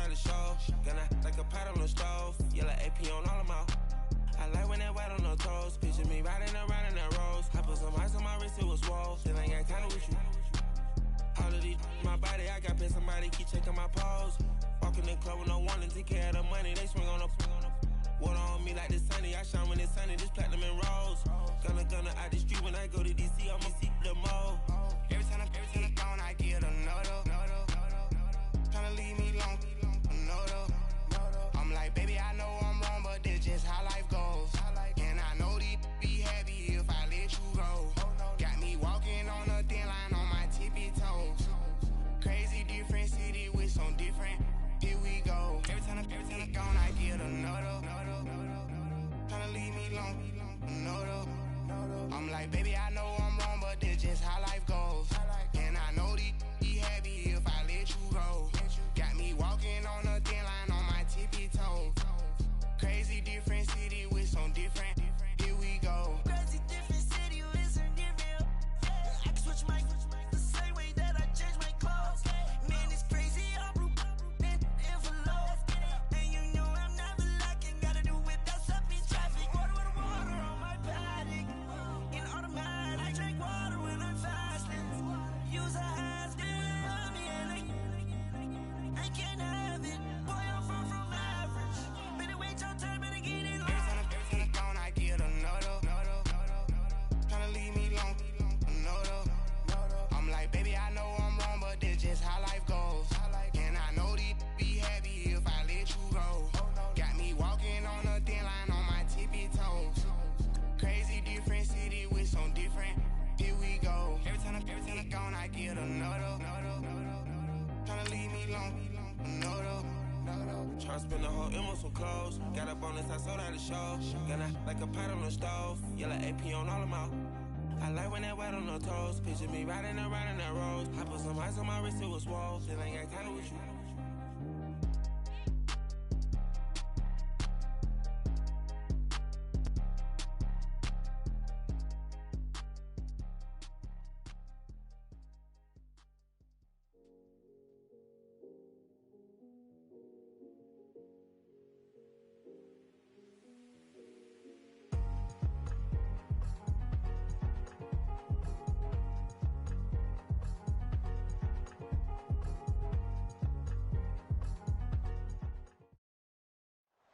out the show. Gonna like a pot on the stove. Yellow AP on all of my. I like when that white on the toes. Picture me riding around in that rose. I put some ice on my wrist, it was swole. Still ain't got kinda with you. All of these my body, I got been somebody keep checking my pose. Walking in the club with no one to take care of the money. They swing on the water on me like the sunny. I shine when it's sunny, this platinum and rose. Gonna out the street when I go to DC, I'ma see the mo. Every time I'm gone, I get a no-do. Tryna leave me alone, no-do. I'm like, baby, I know I'm wrong, but that's just how life goes. And I know these be happy if I let you go. Got me walking on a thin line on my tippy toes. Crazy different city with some different. Here we go. Every time I'm gone, I get a no-do. Tryna leave me alone, no-do. I'm like, baby, I know I'm wrong, but that's just how life goes. And I know these be happy if I let you go. Got me walking on a thin line on my tippy toes. Crazy different city with some different. Here we go. Crazy different city with some different. I can switch my the same way that I change my clothes. Man, it's crazy. I'm blue and envelope. And you know I'm never lacking. Gotta do it that's up in traffic. Water with water on my paddock. In automatic. I drink water when I'm fasting. Use a has on me and I can't have it. Boy, I'm far from average. Better wait your turn, better get it Every time I'm gone, I get a no-do. Tryna leave me alone, no-do. I'm like, baby, I know I'm wrong, but that's just how life goes. And I know these be happy if I let you go. Got me walking on a thin line on my tippy toes. Crazy different city with some different. Here we go. Every time I'm gone, I get a no-do. Tryna leave me alone, no-do. Tryna spend the whole M on some clothes. Got up on this, I sold out the show. Gonna like a pot on the stove. Yellow AP on all of my. I like when that white on the toes. Picture me riding around in that rose. I put some ice on my wrist, it was swole. Still ain't got kinda with you.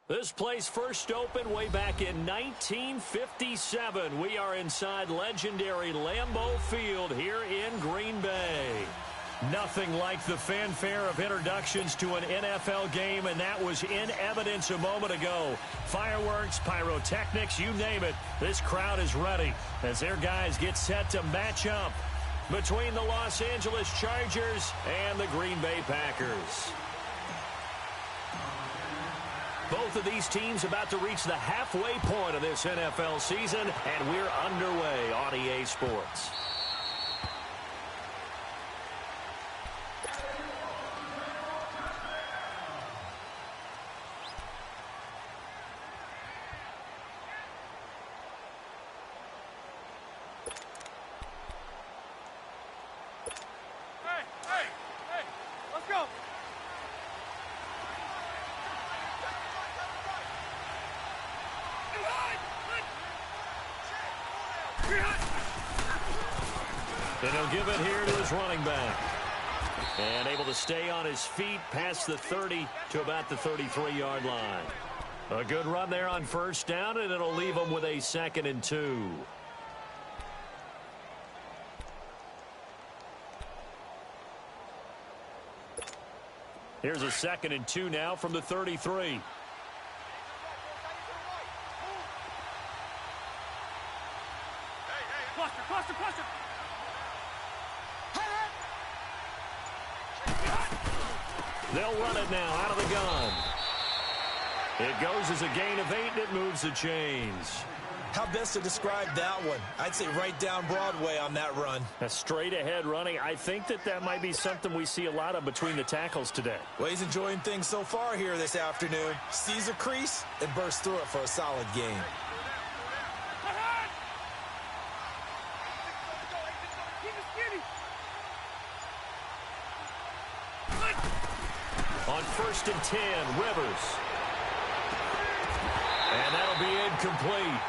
This place first opened way back in 1957. We are inside legendary Lambeau Field here in Green Bay. Nothing like the fanfare of introductions to an NFL game, and that was in evidence a moment ago. Fireworks, pyrotechnics, you name it. This crowd is ready as their guys get set to match up between the Los Angeles Chargers and the Green Bay Packers. Both of these teams about to reach the halfway point of this NFL season, and we're underway on EA Sports. Hey, let's go. And he'll give it here to his running back. And able to stay on his feet past the 30 to about the 33-yard line. A good run there on first down, and it'll leave him with a 2nd and 2. Here's a 2nd and 2 now from the 33. Cluster. They'll run it now out of the gun. It goes as a gain of 8, and it moves the chains. How best to describe that one? I'd say right down Broadway on that run. A straight-ahead running. I think that might be something we see a lot of between the tackles today. Well, he's enjoying things so far here this afternoon. Sees a crease and bursts through it for a solid gain. On 1st and 10, Rivers. And that'll be incomplete.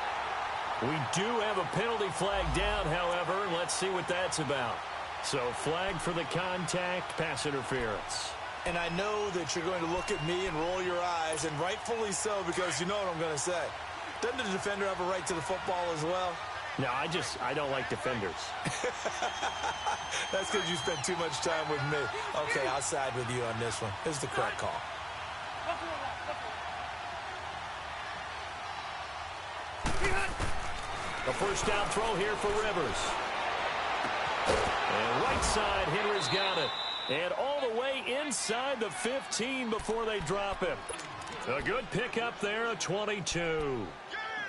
We do have a penalty flag down, however. Let's see what that's about. So flag for the contact, pass interference. And I know that you're going to look at me and roll your eyes, and rightfully so, because you know what I'm going to say. Doesn't the defender have a right to the football as well? No, I don't like defenders. That's because you spent too much time with me. Okay, I'll side with you on this one. This is the correct call. A first down throw here for Rivers. And right side, Henry's got it. And all the way inside the 15 before they drop him. A good pickup there, a 22.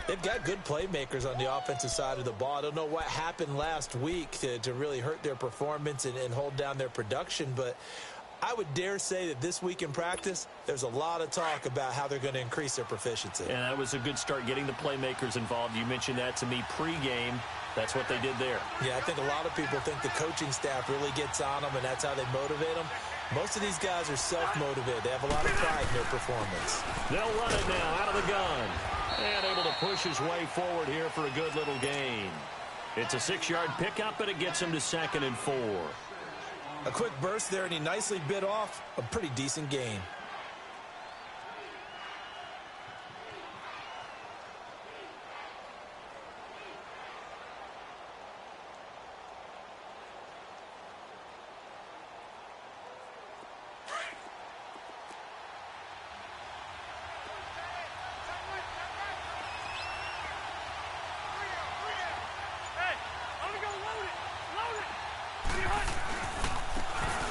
They've got good playmakers on the offensive side of the ball. I don't know what happened last week to really hurt their performance and hold down their production, but I would dare say that this week in practice, there's a lot of talk about how they're going to increase their proficiency. And that was a good start, getting the playmakers involved. You mentioned that to me pregame. That's what they did there. Yeah, I think a lot of people think the coaching staff really gets on them, and that's how they motivate them. Most of these guys are self-motivated. They have a lot of pride in their performance. They'll run it now out of the gun. And able to push his way forward here for a good little gain. It's a 6-yard pickup, and it gets him to 2nd and 4. A quick burst there, and he nicely bit off a pretty decent gain.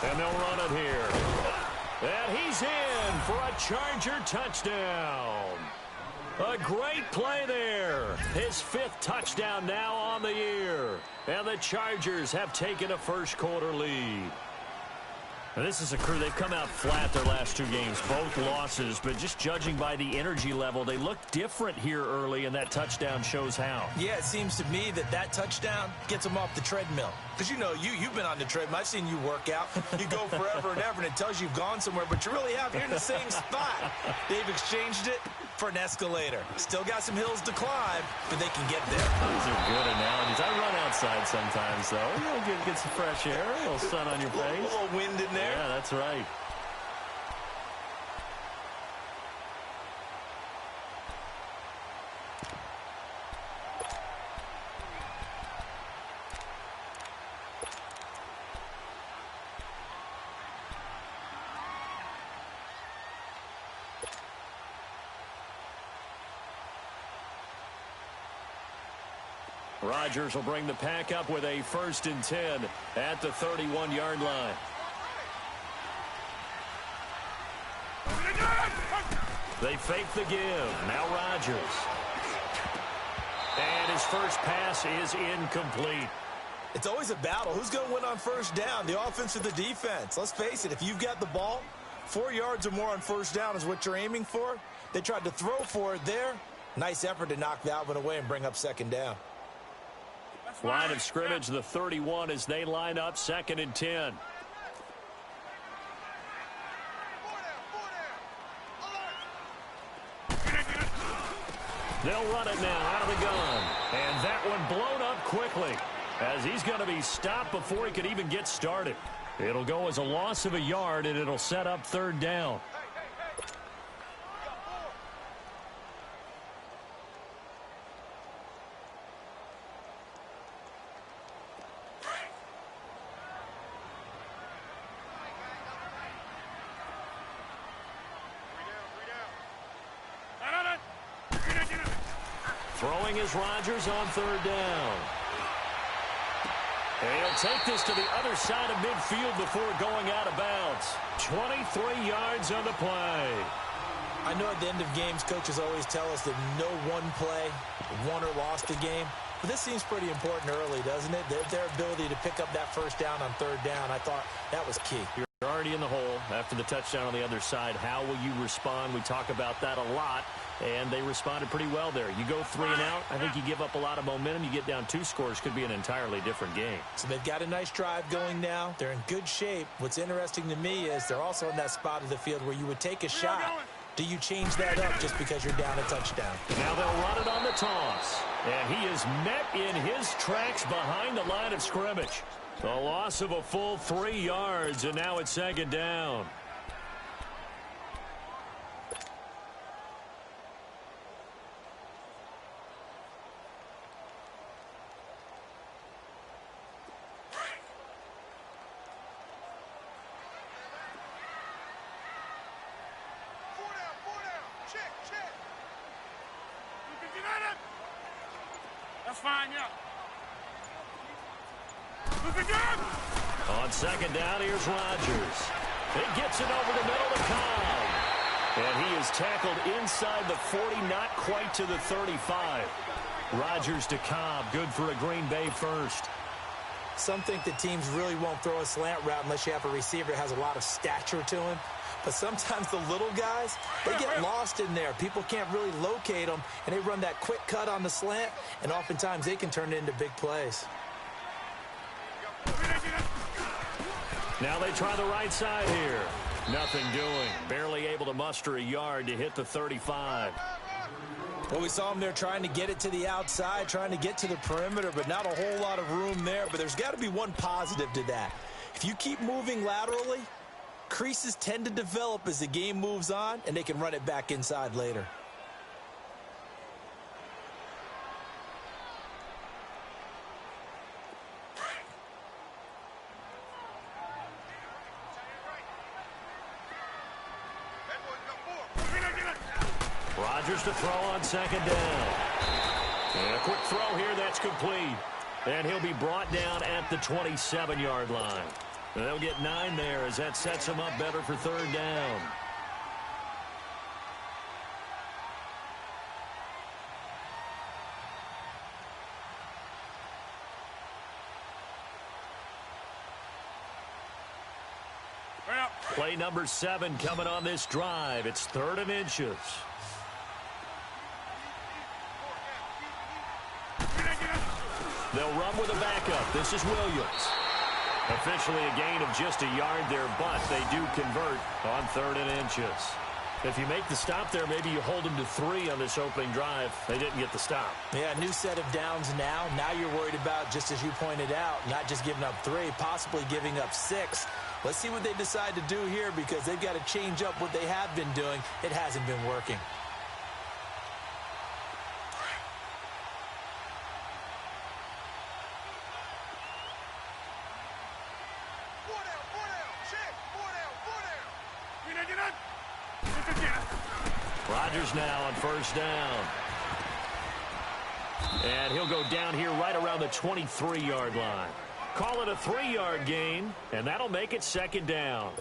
And they'll run it here. And he's in for a Charger touchdown. A great play there. His 5th touchdown now on the year. And the Chargers have taken a first-quarter lead. Now, this is a crew, they've come out flat their last 2 games, both losses, but just judging by the energy level, they look different here early, and that touchdown shows how. Yeah, it seems to me that touchdown gets them off the treadmill. Because, you know, you've been on the treadmill. I've seen you work out. You go forever and ever, and it tells you you've gone somewhere, but you really have. You're in the same spot. They've exchanged it for an escalator. Still got some hills to climb, but they can get there. Those are good analogies. I run outside sometimes, though. You know, get some fresh air, a little sun on your face. A little wind in there. Yeah, that's right. Rodgers will bring the pack up with a 1st and 10 at the 31-yard line. They fake the give. Now Rodgers. And his first pass is incomplete. It's always a battle. Who's going to win on first down, the offense or the defense? Let's face it, if you've got the ball, 4 yards or more on first down is what you're aiming for. They tried to throw for it there. Nice effort to knock that one away and bring up 2nd down. Line of scrimmage, the 31, as they line up 2nd and 10. They'll run it now out of the gun. And that one blown up quickly, as he's going to be stopped before he could even get started. It'll go as a loss of a yard, and it'll set up 3rd down. Throwing is Rodgers on 3rd down. And he'll take this to the other side of midfield before going out of bounds. 23 yards on the play. I know at the end of games, coaches always tell us that no one play won or lost the game. But this seems pretty important early, doesn't it? Their ability to pick up that first down on 3rd down, I thought that was key. You're already in the hole after the touchdown on the other side. How will you respond? We talk about that a lot, and they responded pretty well there. You go 3 and out, I think you give up a lot of momentum. You get down 2 scores, could be an entirely different game. So they've got a nice drive going now. They're in good shape. What's interesting to me is they're also in that spot of the field where you would take a shot. Do you change that up just because you're down a touchdown? Now they'll run it on the toss, and he is met in his tracks behind the line of scrimmage. A loss of a full 3 yards, and now it's 2nd down. That's fine, yeah. On 2nd down, here's Rodgers. He gets it over the middle to Cobb. And he is tackled inside the 40, not quite to the 35. Rodgers to Cobb, good for a Green Bay first. Some think that teams really won't throw a slant route unless you have a receiver that has a lot of stature to him. But sometimes the little guys, they get lost in there. People can't really locate them, and they run that quick cut on the slant, and oftentimes they can turn it into big plays. Now they try the right side here. Nothing doing. Barely able to muster a yard to hit the 35. Well, we saw him there trying to get it to the outside, trying to get to the perimeter, but not a whole lot of room there. But there's got to be one positive to that. If you keep moving laterally, creases tend to develop as the game moves on, and they can run it back inside later. Rodgers to throw on 2nd down. And a quick throw here, that's complete. And he'll be brought down at the 27-yard line. They'll get 9 there as that sets him up better for 3rd down. Play number 7 coming on this drive. It's 3rd and inches. They'll run with a backup. This is Williams. Officially a gain of just a yard there, but they do convert on 3rd and inches. If you make the stop there, maybe you hold them to 3 on this opening drive. They didn't get the stop. Yeah, new set of downs now. Now you're worried about, just as you pointed out, not just giving up 3, possibly giving up 6. Let's see what they decide to do here because they've got to change up what they have been doing. It hasn't been working. Rodgers now on 1st down. And he'll go down here right around the 23-yard line. Call it a 3-yard gain, and that'll make it 2nd down.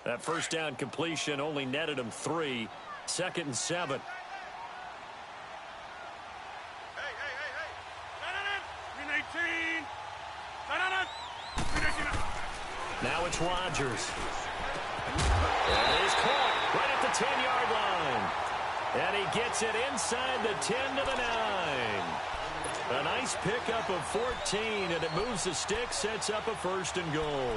That 1st down completion only netted him 3. 2nd and 7. Now it's Rodgers. And he's caught right at the 10-yard line. And he gets it inside the 10 to the 9. A nice pickup of 14, and it moves the stick, sets up a 1st and goal.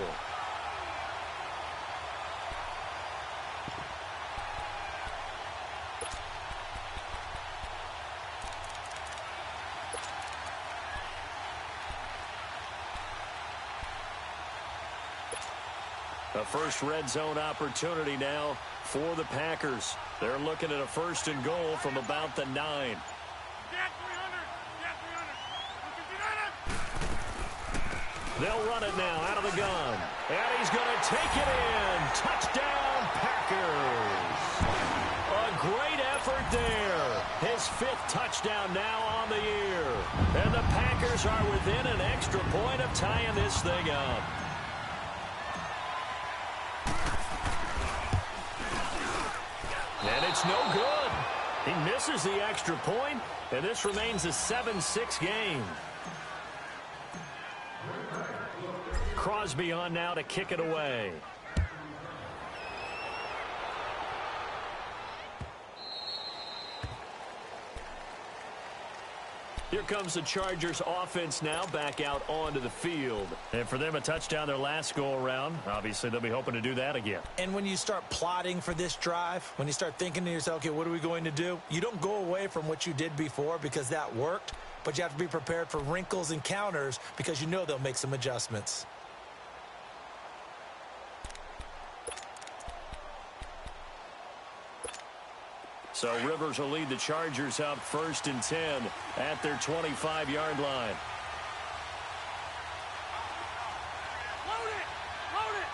A first red zone opportunity now for the Packers. They're looking at a 1st and goal from about the 9. They'll run it now out of the gun. And he's going to take it in. Touchdown, Packers. A great effort there. His 5th touchdown now on the year. And the Packers are within an extra point of tying this thing up. And it's no good. He misses the extra point, and this remains a 7-6 game. Crosby on now to kick it away. Here comes the Chargers offense now back out onto the field. And for them, a touchdown their last go-around. Obviously, they'll be hoping to do that again. And when you start plotting for this drive, when you start thinking to yourself, okay, what are we going to do? You don't go away from what you did before because that worked, but you have to be prepared for wrinkles and counters because you know they'll make some adjustments. So Rivers will lead the Chargers up 1st and 10 at their 25-yard line. Load it! Load it!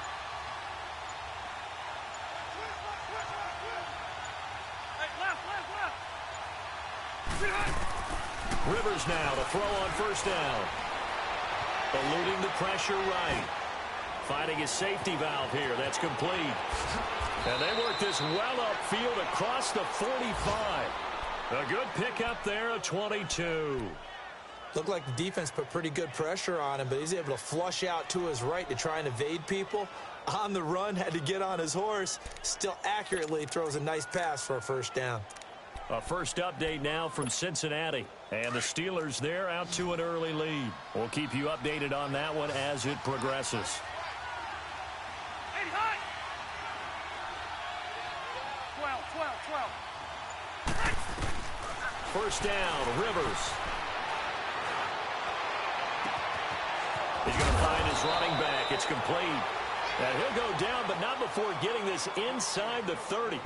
Hey, left! Rivers now to throw on 1st down. Eluding the pressure right. Finding his safety valve here. That's complete. And they work this well upfield across the 45. A good pickup there at 22. Looked like the defense put pretty good pressure on him, but he's able to flush out to his right to try and evade people. On the run, had to get on his horse. Still accurately throws a nice pass for a 1st down. A first update now from Cincinnati. And the Steelers there out to an early lead. We'll keep you updated on that one as it progresses. 1st down, Rivers. He's going to find his running back. It's complete. And he'll go down, but not before getting this inside the 30.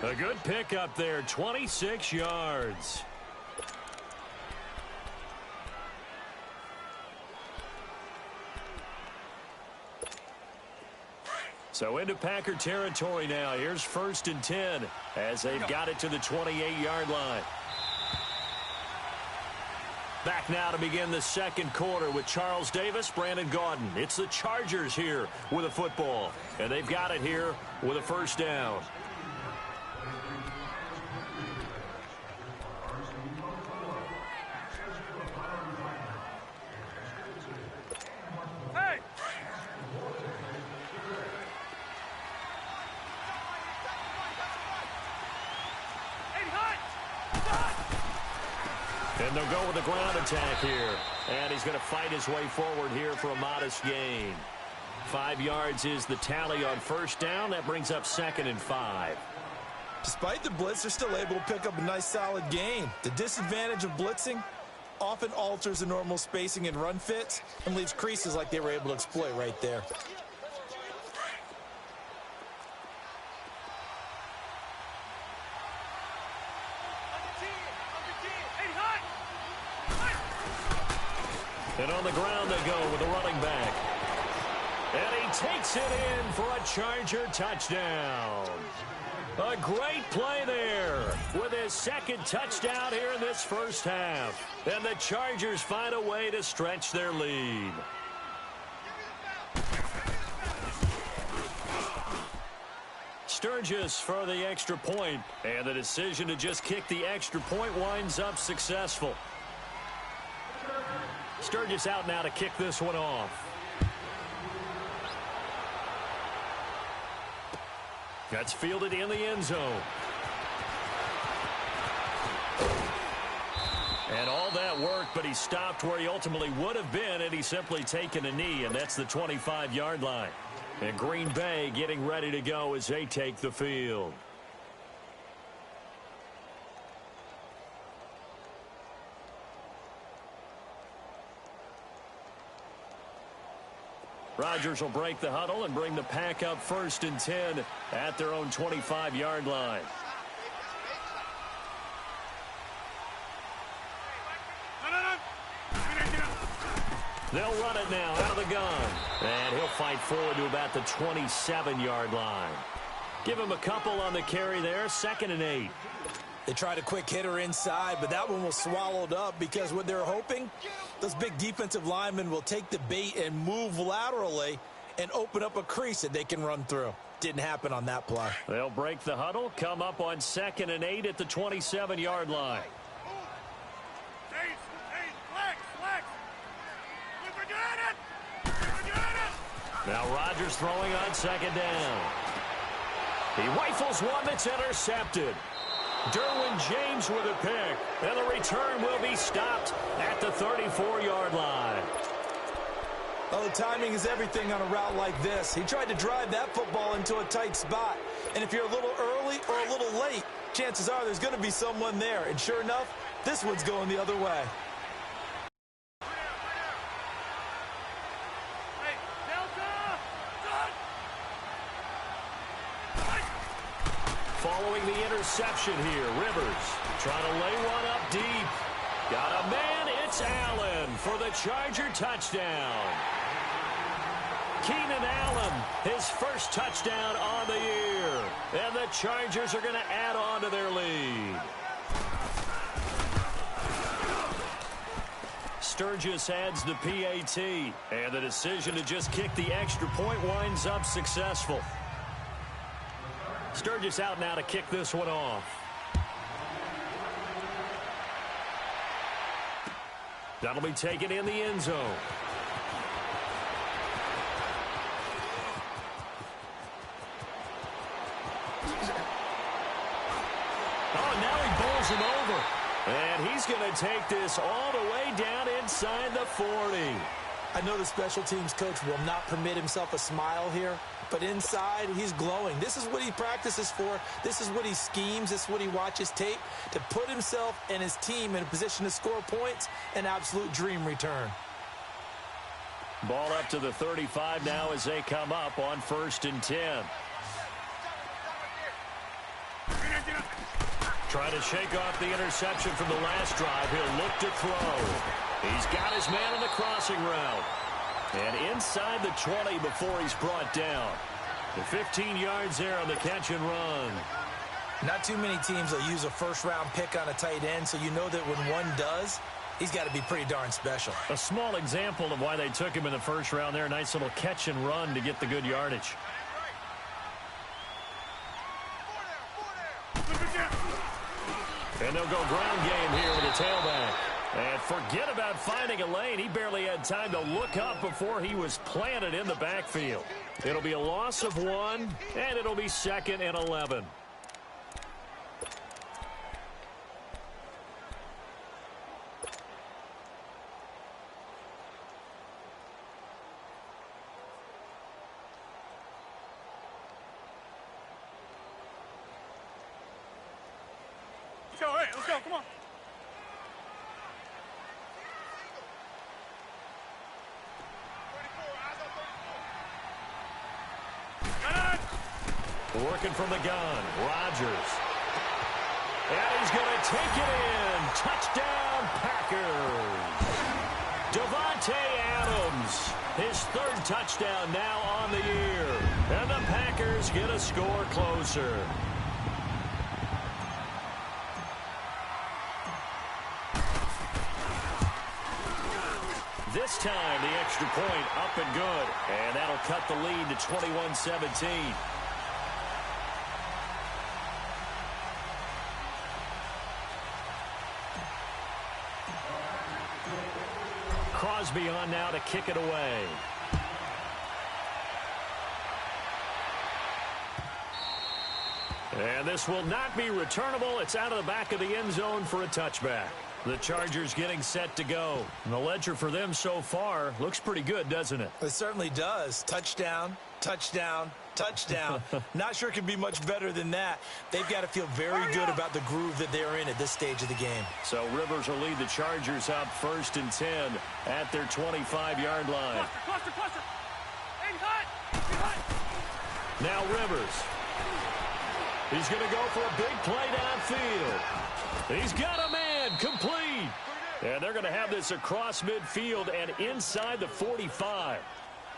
A good pickup there, 26 yards. So into Packer territory now. Here's 1st and 10 as they've got it to the 28-yard line. Back now to begin the 2nd quarter with Charles Davis, Brandon Gaudin. It's the Chargers here with a football. And they've got it here with a 1st down. Hey! And they'll go with the ground attack here. And he's going to fight his way forward here for a modest gain. 5 yards is the tally on 1st down. That brings up 2nd and 5. Despite the blitz, they're still able to pick up a nice solid gain. The disadvantage of blitzing often alters the normal spacing and run fits and leaves creases like they were able to exploit right there. And on the ground they go with the running back. And he takes it in for a Charger touchdown. A great play there with his 2nd touchdown here in this 1st half. And the Chargers find a way to stretch their lead. Sturgis for the extra point. And the decision to just kick the extra point winds up successful. Sturgis out now to kick this one off. That's fielded in the end zone. And all that work, but he stopped where he ultimately would have been had he simply taken a knee, and that's the 25-yard line. And Green Bay getting ready to go as they take the field. Rodgers will break the huddle and bring the pack up 1st and 10 at their own 25-yard line. They'll run it now out of the gun. And he'll fight forward to about the 27-yard line. Give him a couple on the carry there, 2nd and 8. They tried a quick hitter inside, but that one was swallowed up because what they're hoping, those big defensive linemen will take the bait and move laterally and open up a crease that they can run through. Didn't happen on that play. They'll break the huddle, come up on 2nd and 8 at the 27-yard line. Now Rodgers throwing on 2nd down. He rifles one that's intercepted. Derwin James with a pick. And the return will be stopped at the 34-yard line. Well, the timing is everything on a route like this. He tried to drive that football into a tight spot. And if you're a little early or a little late, chances are there's going to be someone there. And sure enough, this one's going the other way. Following the interception here, Rivers trying to lay one up deep. Got a man, it's Allen for the Charger touchdown. Keenan Allen, his first touchdown on the year. And the Chargers are going to add on to their lead. Sturgis adds the PAT, and the decision to just kick the extra point winds up successful. Sturgis out now to kick this one off. That'll be taken in the end zone. Oh, now he bowls him over. And he's going to take this all the way down inside the 40. I know the special teams coach will not permit himself a smile here, but inside, he's glowing. This is what he practices for. This is what he schemes. This is what he watches tape to put himself and his team in a position to score points. An absolute dream return. Ball up to the 35 now as they come up on 1st and 10. Trying to shake off the interception from the last drive. He'll look to throw. He's got his man on the crossing route. And inside the 20 before he's brought down. The 15 yards there on the catch and run. Not too many teams will use a first-round pick on a tight end, so you know that when one does, he's got to be pretty darn special. A small example of why they took him in the first round there. Nice little catch and run to get the good yardage. And they'll go ground game here with a tailback. And forget about finding a lane. He barely had time to look up before he was planted in the backfield. It'll be a loss of 1, and it'll be 2nd and 11. Let's go, come on. Working from the gun, Rodgers. And he's going to take it in. Touchdown, Packers. Davante Adams, his 3rd touchdown now on the year. And the Packers get a score closer. This time, the extra point up and good. And that'll cut the lead to 21-17. Crosby on now to kick it away. And this will not be returnable. It's out of the back of the end zone for a touchback. The Chargers getting set to go. And the ledger for them so far looks pretty good, doesn't it? It certainly does. Touchdown, touchdown, touchdown. Not sure it can be much better than that. They've got to feel very good about the groove that they're in at this stage of the game. So Rivers will lead the Chargers up 1st and 10 at their 25-yard line. Cluster. Aim hot. Now Rivers. He's going to go for a big play downfield. He's got a man complete. And they're going to have this across midfield and inside the 45.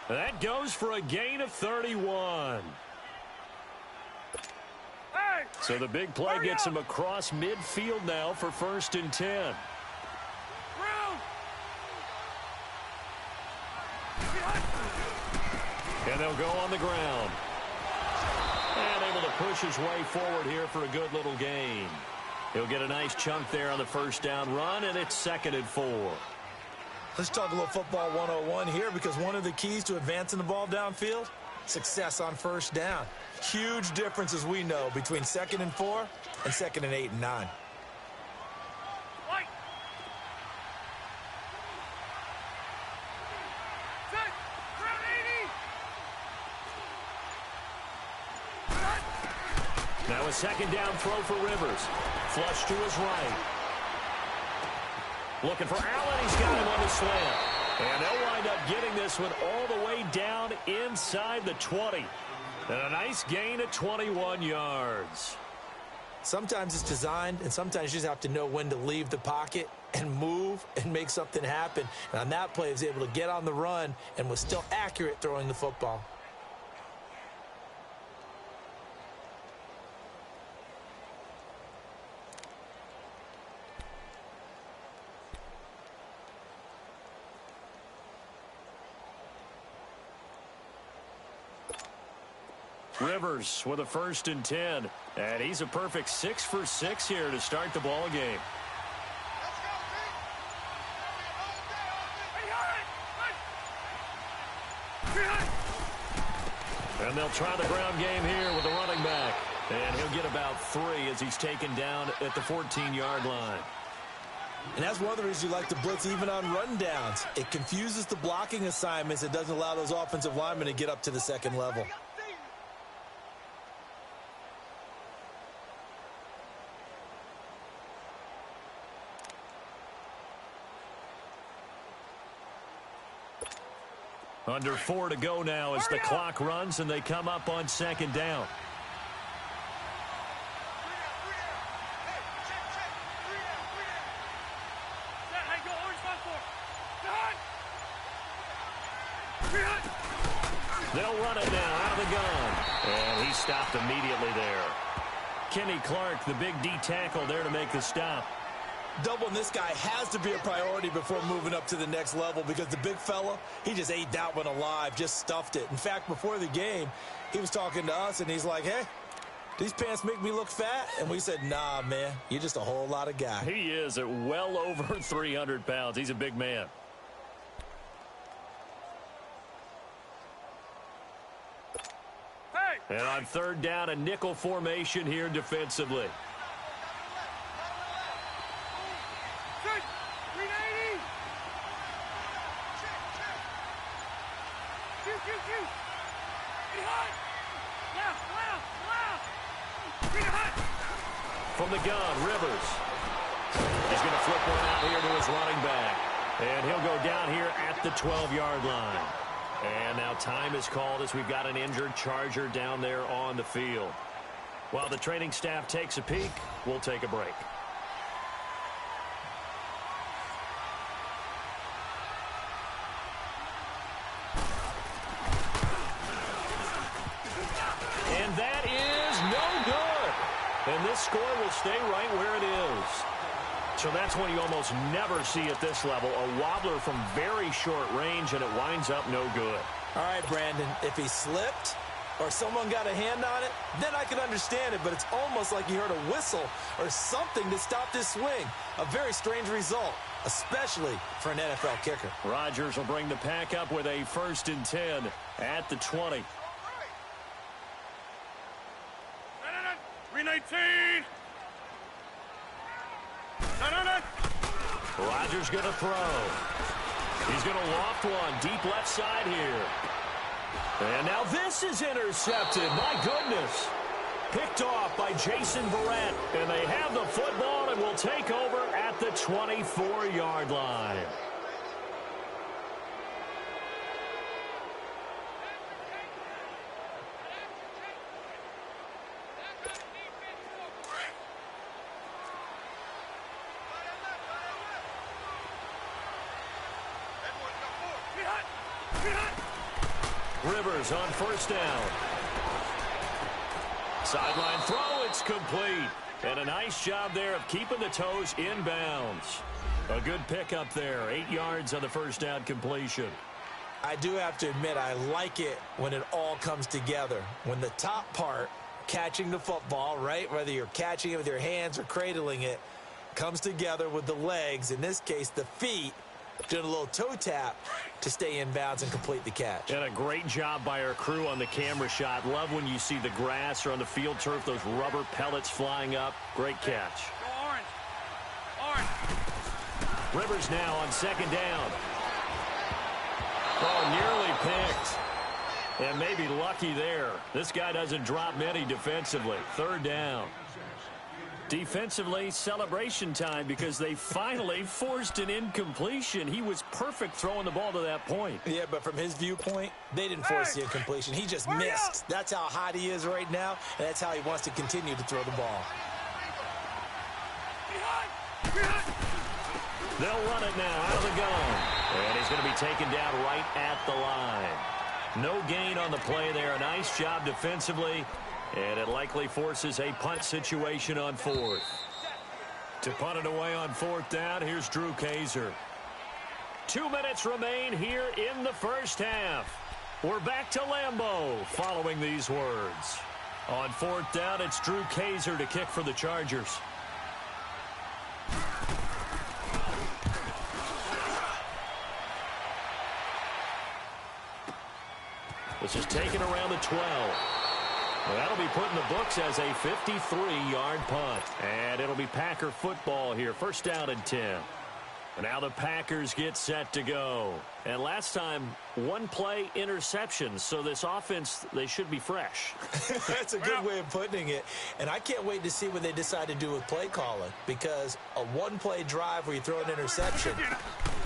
That goes for a gain of 31. Hey! So the big play gets him across midfield now for 1st and 10. Room! And they'll go on the ground. push his way forward here for a good little gain. He'll get a nice chunk there on the first down run, and it's 2nd and 4. Let's talk a little football 101 here, because one of the keys to advancing the ball downfield, success on first down. Huge difference, as we know, between 2nd and 4 and 2nd and 8 and 9. White. Set. Ground 80. Now a 2nd down throw for Rivers. Flush to his right. Looking for Allen. He's got him on the slant. And they'll wind up getting this one all the way down inside the 20. And a nice gain of 21 yards. Sometimes it's designed, and sometimes you just have to know when to leave the pocket and move and make something happen. And on that play, he was able to get on the run and was still accurate throwing the football. Rivers with a 1st and 10. And he's a perfect 6 for 6 here to start the ball game. And they'll try the ground game here with the running back. And he'll get about 3 as he's taken down at the 14-yard line. And that's one of the reasons you like to blitz even on rundowns. It confuses the blocking assignments. It doesn't allow those offensive linemen to get up to the 2nd level. Under 4 to go now as the clock runs and they come up on 2nd down. They'll run it now out of the gun. And he stopped immediately there. Kenny Clark, the big D tackle there to make the stop. Doubling this guy has to be a priority before moving up to the next level, because the big fella, he just ate that one alive, just stuffed it. In fact, before the game, he was talking to us, and he's like, hey, these pants make me look fat? And we said, nah, man, you're just a whole lot of guy. He is at well over 300 pounds. He's a big man. Hey. And on 3rd down, a nickel formation here defensively. From the gun, Rivers. He's going to flip one out here to his running back. And he'll go down here at the 12-yard line. And now time is called as we've got an injured Charger down there on the field. While the training staff takes a peek, we'll take a break. And that is no good. And this score will stay right where it is. So that's one you almost never see at this level. A wobbler from very short range, and it winds up no good. All right, Brandon, if he slipped or someone got a hand on it, then I could understand it. But it's almost like you heard a whistle or something to stop this swing. A very strange result, especially for an NFL kicker. Rodgers will bring the pack up with a 1st and 10 at the 20. 319. Rodgers going to throw. He's going to loft one deep left side here. And now this is intercepted. My goodness. Picked off by Jason Verrett. And they have the football and will take over at the 24-yard line. Rivers on 1st down. Sideline throw, it's complete. And a nice job there of keeping the toes inbounds. A good pickup there, 8 yards on the 1st down completion. I do have to admit, I like it when it all comes together. When the top part catching the football, right? Whether you're catching it with your hands or cradling it, comes together with the legs, in this case the feet, doing a little toe tap to stay in bounds and complete the catch. And a great job by our crew on the camera shot. Love when you see the grass or on the field turf, those rubber pellets flying up. Great catch. Go orange. Orange. Rivers now on second down. Oh, nearly picked. And maybe lucky there. This guy doesn't drop many defensively. Third down. Defensively, celebration time because they finally forced an incompletion. He was perfect throwing the ball to that point. Yeah, but from his viewpoint, they didn't force the incompletion. He just missed. That's how hot he is right now, and that's how he wants to continue to throw the ball. They'll run it now out of the gun. And he's going to be taken down right at the line. No gain on the play there. A nice job defensively. And it likely forces a punt situation on fourth. To punt it away on fourth down, here's Drew Kaiser. 2 minutes remain here in the first half. We're back to Lambeau following these words. On fourth down, it's Drew Kaiser to kick for the Chargers. This is taken around the 12. Well, that'll be put in the books as a 53-yard punt. And it'll be Packer football here. First down and 10. And now the Packers get set to go. And last time, one play interception. So this offense, they should be fresh. That's a good way of putting it. And I can't wait to see what they decide to do with play calling. Because a one-play drive where you throw an interception,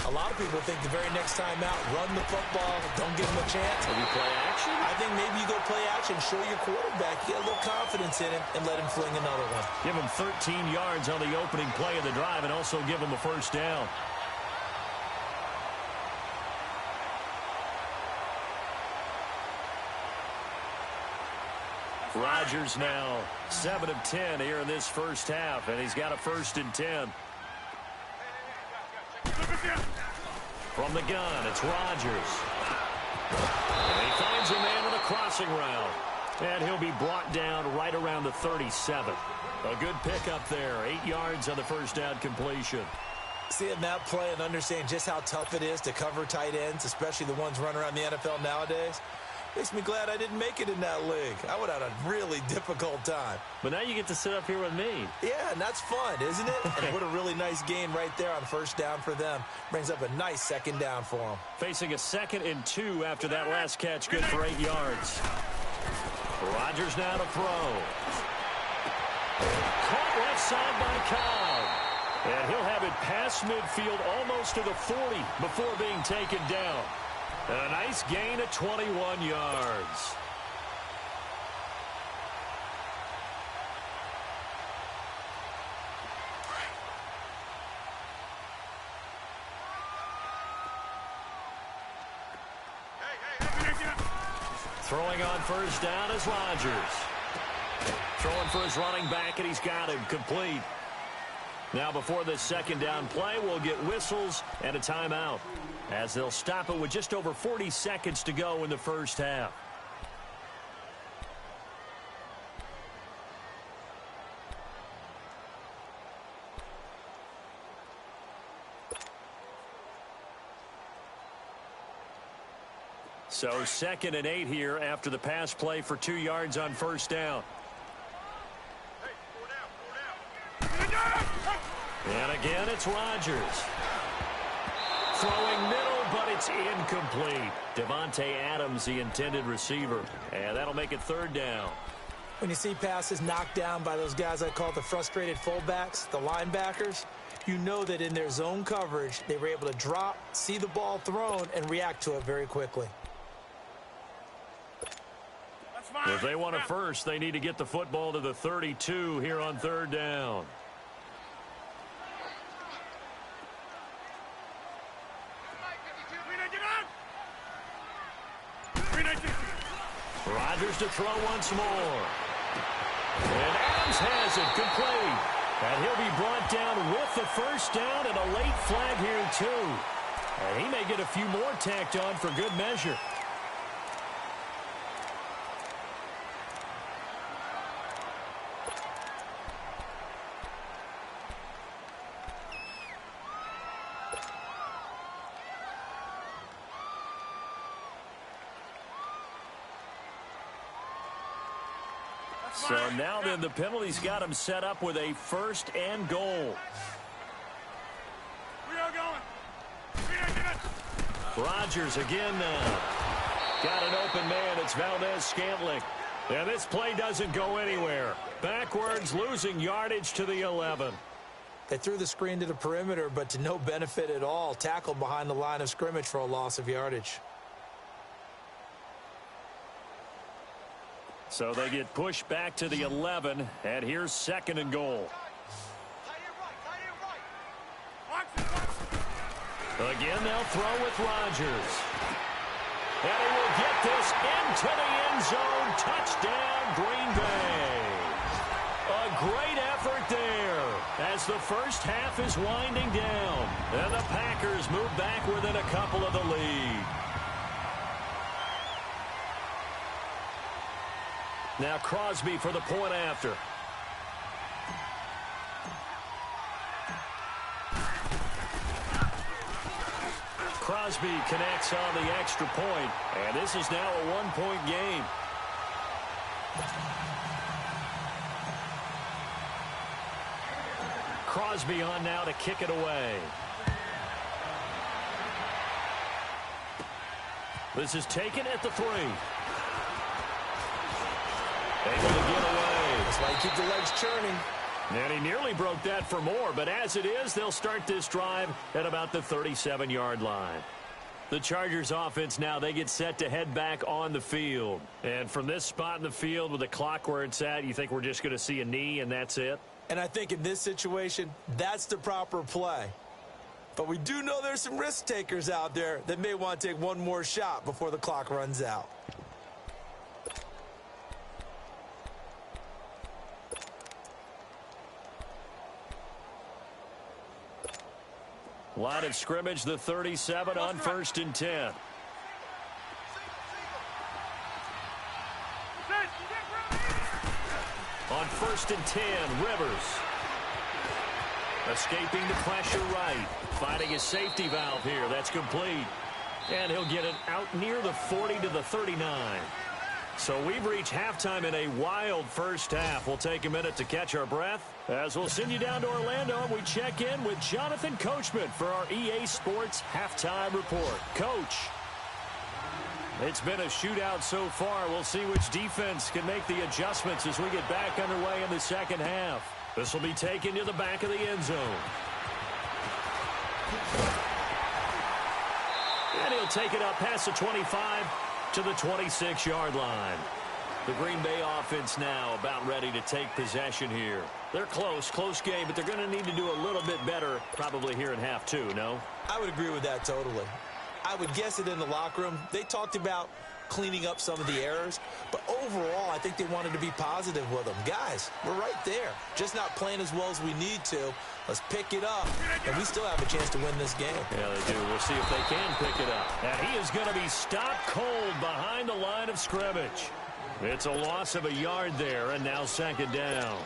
a lot of people think the very next time out, run the football, don't give them a chance. Maybe play action? I think maybe you go play action, show your quarterback, get a little confidence in him, and let him fling another one. Give him 13 yards on the opening play of the drive and also give him a first down. Rodgers now 7 of 10 here in this first half, and he's got a 1st and 10. From the gun, it's Rodgers. And he finds a man with a crossing route. And he'll be brought down right around the 37. A good pickup there. 8 yards on the first down completion. Seeing that play and understand just how tough it is to cover tight ends, especially the ones running around the NFL nowadays, makes me glad I didn't make it in that league. I would have had a really difficult time. But now you get to sit up here with me. Yeah, and that's fun, isn't it? And what a really nice gain right there on first down for them. Brings up a nice second down for them. Facing a 2nd and 2 after that last catch, good for 8 yards. Rodgers now to throw. Caught left side by Cobb. And he'll have it past midfield almost to the 40 before being taken down. A nice gain of 21 yards. Throwing on first down is Rodgers. Throwing for his running back, and he's got him complete. Now before this second down play, we'll get whistles and a timeout, as they'll stop it with just over 40 seconds to go in the first half. So 2nd and 8 here after the pass play for 2 yards on first down. And again, it's Rodgers. Throwing middle, but it's incomplete. Devontae Adams, the intended receiver. And that'll make it 3rd down. When you see passes knocked down by those guys I call the frustrated fullbacks, the linebackers, you know that in their zone coverage, they were able to drop, see the ball thrown, and react to it very quickly. If they want a first, they need to get the football to the 32 here on 3rd down. Rodgers to throw once more. And Adams has it complete. And he'll be brought down with the first down and a late flag here too. And he may get a few more tacked on for good measure. So now then the penalty's got him set up with a 1st and goal. We are going. Rodgers again now. Got an open man. It's Valdez-Scantling. And this play doesn't go anywhere. Backwards, losing yardage to the 11. They threw the screen to the perimeter, but to no benefit at all. Tackled behind the line of scrimmage for a loss of yardage. So they get pushed back to the 11, and here's 2nd and goal. Again, they'll throw with Rodgers. And he will get this into the end zone. Touchdown, Green Bay. A great effort there as the first half is winding down. And the Packers move back within a couple of the lead. Now Crosby for the point after. Crosby connects on the extra point, and this is now a 1-point game. Crosby on now to kick it away. This is taken at the 3. Able to get away. That's why you keep the legs churning. And he nearly broke that for more, but as it is, they'll start this drive at about the 37-yard line. The Chargers offense now, they get set to head back on the field. And from this spot in the field with the clock where it's at, you think we're just going to see a knee and that's it? And I think in this situation, that's the proper play. But we do know there's some risk takers out there that may want to take one more shot before the clock runs out. Line of scrimmage, the 37 on 1st and 10. On 1st and 10, Rivers. Escaping the pressure right. Finding his safety valve here. That's complete. And he'll get it out near the 40 to the 39. So we've reached halftime in a wild first half. We'll take a minute to catch our breath as we'll send you down to Orlando and we check in with Jonathan Coachman for our EA Sports Halftime Report. Coach, it's been a shootout so far. We'll see which defense can make the adjustments as we get back underway in the second half. This will be taken to the back of the end zone. And he'll take it up past the 25 to the 26-yard line. The Green Bay offense now about ready to take possession here. They're close game, but they're going to need to do a little bit better probably here in half 2, no? I would agree with that totally. I would guess it in the locker room. They talked about cleaning up some of the errors, but overall, I think they wanted to be positive with them. Guys, we're right there. Just not playing as well as we need to. Let's pick it up, and we still have a chance to win this game. Yeah, they do. We'll see if they can pick it up. And he is going to be stopped cold behind the line of scrimmage. It's a loss of a yard there, and now 2nd down.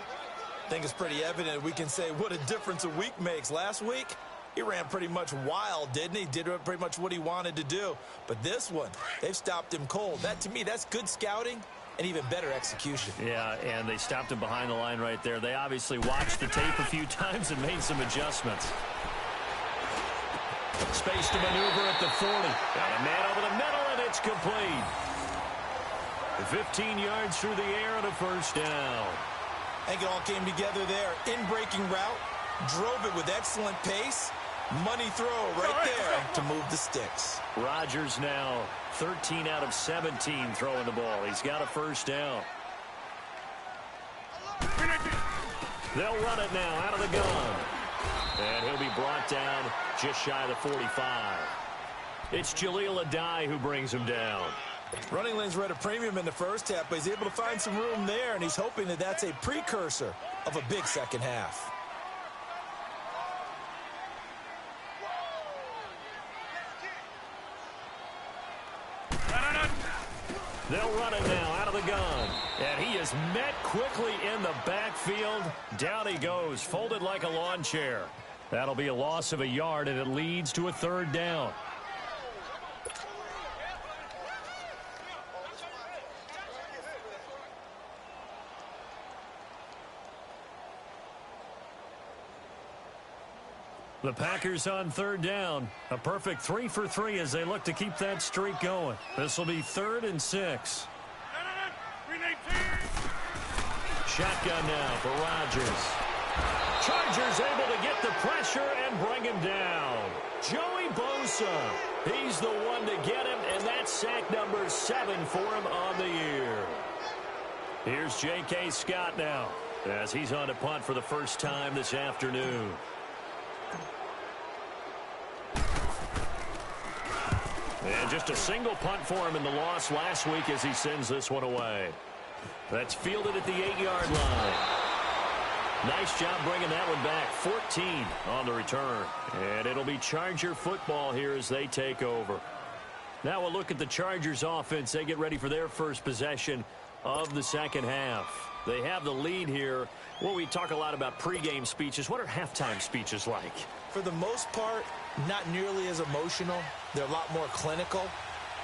I think it's pretty evident we can say what a difference a week makes. Last week, he ran pretty much wild, didn't he? Did pretty much what he wanted to do. But this one, they've stopped him cold. That, to me, that's good scouting and even better execution. Yeah, and they stopped him behind the line right there. They obviously watched the tape a few times and made some adjustments. Space to maneuver at the 40. Got a man over the middle, and it's complete. 15 yards through the air and a 1st down. I think it all came together there. In-breaking route, drove it with excellent pace. Money throw right there to move the sticks. Rodgers now 13 out of 17 throwing the ball. He's got a 1st down. They'll run it now out of the gun. And he'll be brought down just shy of the 45. It's Jaleel Adai who brings him down. Running lanes were at a premium in the first half, but he's able to find some room there, and he's hoping that that's a precursor of a big second half. They'll run it now out of the gun. And he is met quickly in the backfield. Down he goes, folded like a lawn chair. That'll be a loss of a yard, and it leads to a 3rd down. The Packers on third down. A perfect 3 for 3 as they look to keep that streak going. This will be 3rd and 6. Shotgun now for Rodgers. Chargers able to get the pressure and bring him down. Joey Bosa. He's the one to get him, and that's sack number 7 for him on the year. Here's J.K. Scott now as he's on to punt for the first time this afternoon. And just a single punt for him in the loss last week as he sends this one away. That's fielded at the 8-yard line. Nice job bringing that one back. 14 on the return. And it'll be Charger football here as they take over. Now we'll look at the Chargers offense. They get ready for their first possession of the second half. They have the lead here. Well, we talk a lot about pregame speeches. What are halftime speeches like? For the most part, not nearly as emotional. They're a lot more clinical.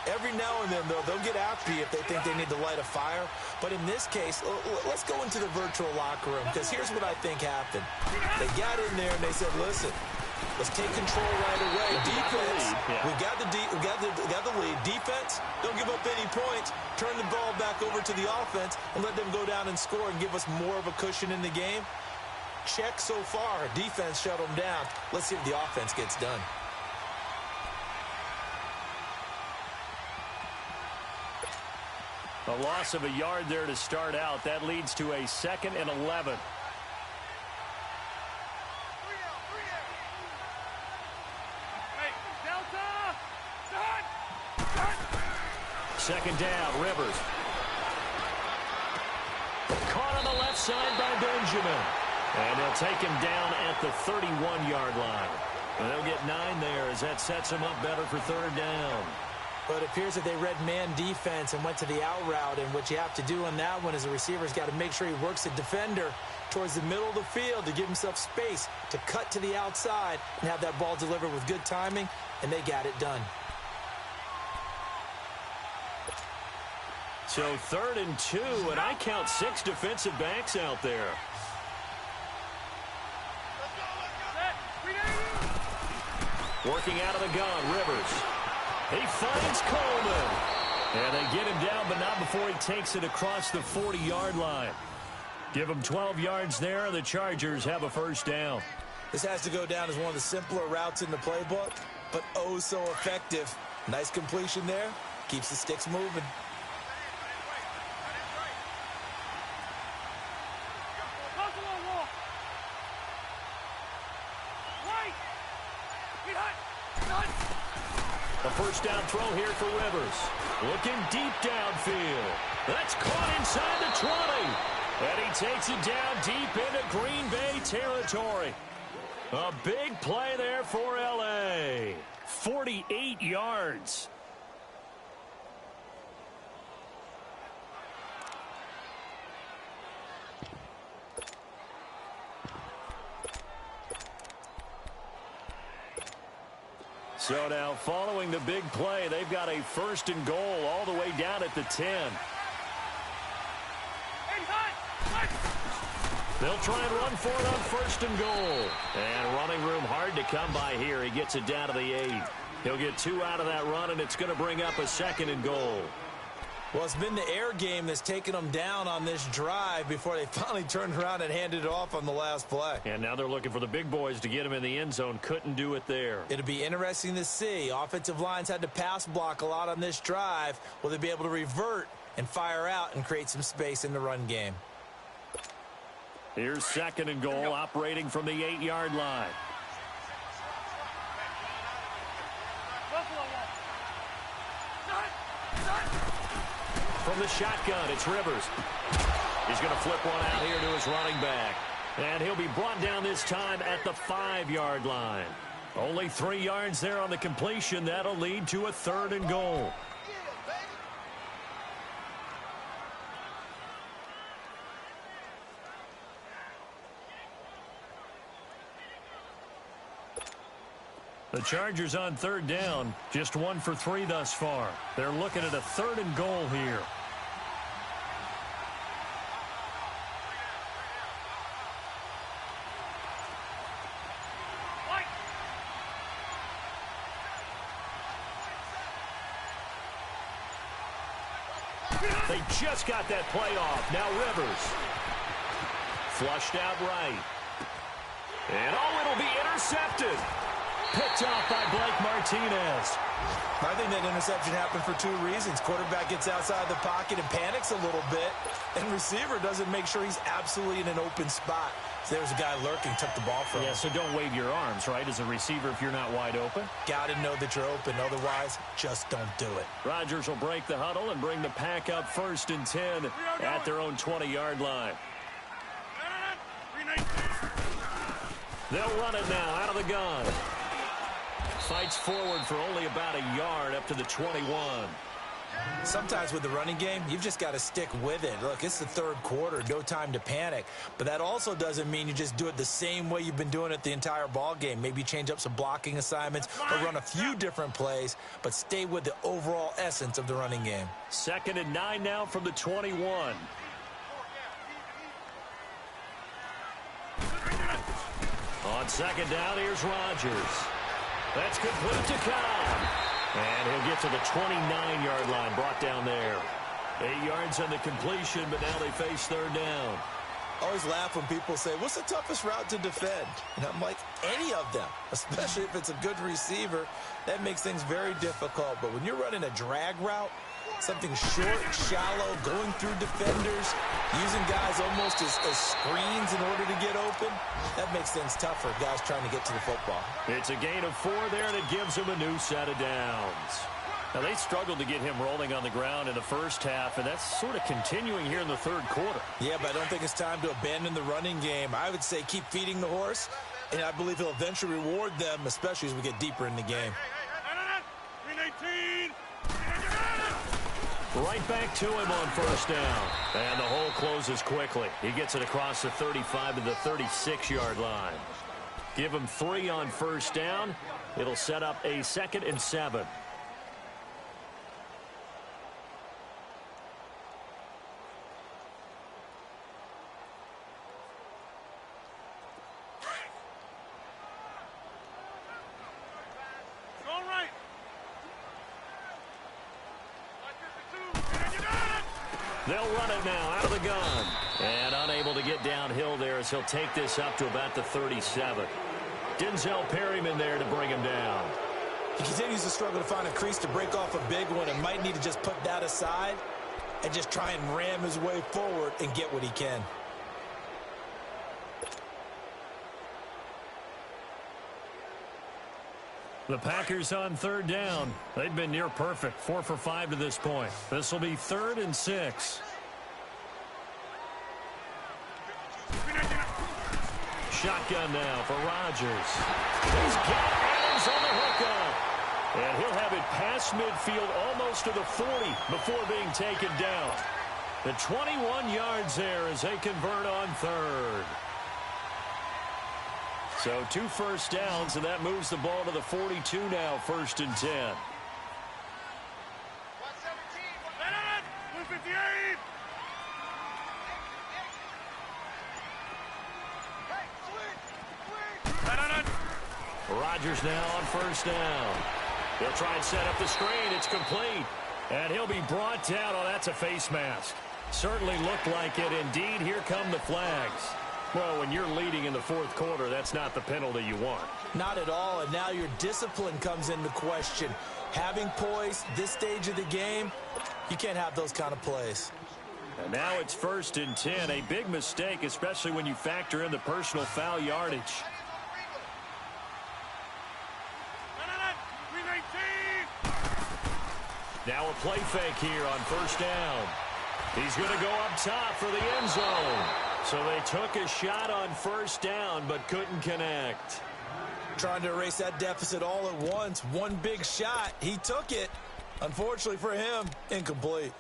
Every now and then, though, they'll get after you if they think they need to light a fire. But in this case, let's go into the virtual locker room, because here's what I think happened. They got in there and they said, listen, let's take control right away. Defense, we got the lead. Defense, don't give up any points. Turn the ball back over to the offense and let them go down and score and give us more of a cushion in the game. Check so far. Defense shut them down. Let's see if the offense gets done. A loss of a yard there to start out. That leads to a 2nd and 11. Second down, Rivers. Caught on the left side by Benjamin. And they'll take him down at the 31-yard line. And they'll get 9 there as that sets him up better for 3rd down. But it appears that they read man defense and went to the out route. And what you have to do on that one is the receiver's got to make sure he works the defender towards the middle of the field to give himself space to cut to the outside and have that ball delivered with good timing. And they got it done. So 3rd and 2, and I count 6 defensive backs out there. Working out of the gun, Rivers. He finds Coleman. And they get him down, but not before he takes it across the 40-yard line. Give him 12 yards there. The Chargers have a first down. This has to go down as one of the simpler routes in the playbook, but oh so effective. Nice completion there. Keeps the sticks moving. A first down throw here for Rivers. Looking deep downfield. That's caught inside the 20. And he takes it down deep into Green Bay territory. A big play there for L.A. 48 yards. So now, following the big play, they've got a 1st and goal all the way down at the 10. They'll try and run for it on 1st and goal. And running room hard to come by here. He gets it down to the 8. He'll get 2 out of that run, and it's going to bring up a 2nd and goal. Well, it's been the air game that's taken them down on this drive before they finally turned around and handed it off on the last play. And now they're looking for the big boys to get him in the end zone. Couldn't do it there. It'll be interesting to see. Offensive lines had to pass block a lot on this drive. Will they be able to revert and fire out and create some space in the run game? Here's 2nd and goal, operating from the 8-yard line. From the shotgun, it's Rivers. He's going to flip one out here to his running back. And he'll be brought down this time at the 5-yard line. Only 3 yards there on the completion. That'll lead to a 3rd and goal. The Chargers on 3rd down, just 1 for 3 thus far. They're looking at a 3rd and goal here. They just got that play off. Now Rivers. Flushed out right. And it'll be intercepted. Picked off by Blake Martinez. I think that interception happened for two reasons. Quarterback gets outside the pocket and panics a little bit, and receiver doesn't make sure he's absolutely in an open spot. So there's a guy lurking, took the ball from him. Yeah, so don't wave your arms, right, as a receiver if you're not wide open. Got to know that you're open. Otherwise, just don't do it. Rodgers will break the huddle and bring the pack up 1st and 10 at their own 20-yard line. They'll run it now out of the gun. Fights forward for only about a yard up to the 21. Sometimes with the running game, you've just got to stick with it. Look, it's the third quarter, no time to panic. But that also doesn't mean you just do it the same way you've been doing it the entire ball game. Maybe change up some blocking assignments or run a few different plays, but stay with the overall essence of the running game. 2nd and 9 now from the 21. On 2nd down, here's Rodgers. That's complete to Cobb. And he'll get to the 29-yard line, brought down there. 8 yards on the completion, but now they face 3rd down. I always laugh when people say, what's the toughest route to defend? And I'm like, any of them, especially if it's a good receiver. That makes things very difficult. But when you're running a drag route, something short, shallow, going through defenders, using guys almost as screens in order to get open, that makes things tough for guys trying to get to the football. It's a gain of 4 there, and it gives him a new set of downs. Now, they struggled to get him rolling on the ground in the first half, and that's sort of continuing here in the 3rd quarter. Yeah, but I don't think it's time to abandon the running game. I would say keep feeding the horse, and I believe he'll eventually reward them, especially as we get deeper in the game. Right back to him on 1st down. And the hole closes quickly. He gets it across the 35 to the 36-yard line. Give him 3 on 1st down. It'll set up a 2nd and 7. They'll run it now out of the gun. And unable to get downhill there as he'll take this up to about the 37. Denzel Perryman there to bring him down. He continues to struggle to find a crease to break off a big one and might need to just put that aside and just try and ram his way forward and get what he can. The Packers on 3rd down. They've been near perfect, 4 for 5 to this point. This will be 3rd and 6. Shotgun now for Rodgers. He's got Adams on the hookup. And he'll have it past midfield almost to the 40 before being taken down. The 21 yards there as they convert on 3rd. So 2 first downs, and that moves the ball to the 42 now, 1st and 10. Rodgers now on 1st down. He'll try and set up the screen. It's complete. And he'll be brought down. Oh, that's a face mask. Certainly looked like it. Indeed, here come the flags. Well, when you're leading in the 4th quarter, that's not the penalty you want. Not at all, and now your discipline comes into question. Having poise this stage of the game, you can't have those kind of plays. And now it's 1st and 10. A big mistake, especially when you factor in the personal foul yardage. Now a play fake here on 1st down. He's going to go up top for the end zone. So they took a shot on 1st down, but couldn't connect. Trying to erase that deficit all at once. One big shot. He took it. Unfortunately for him, incomplete.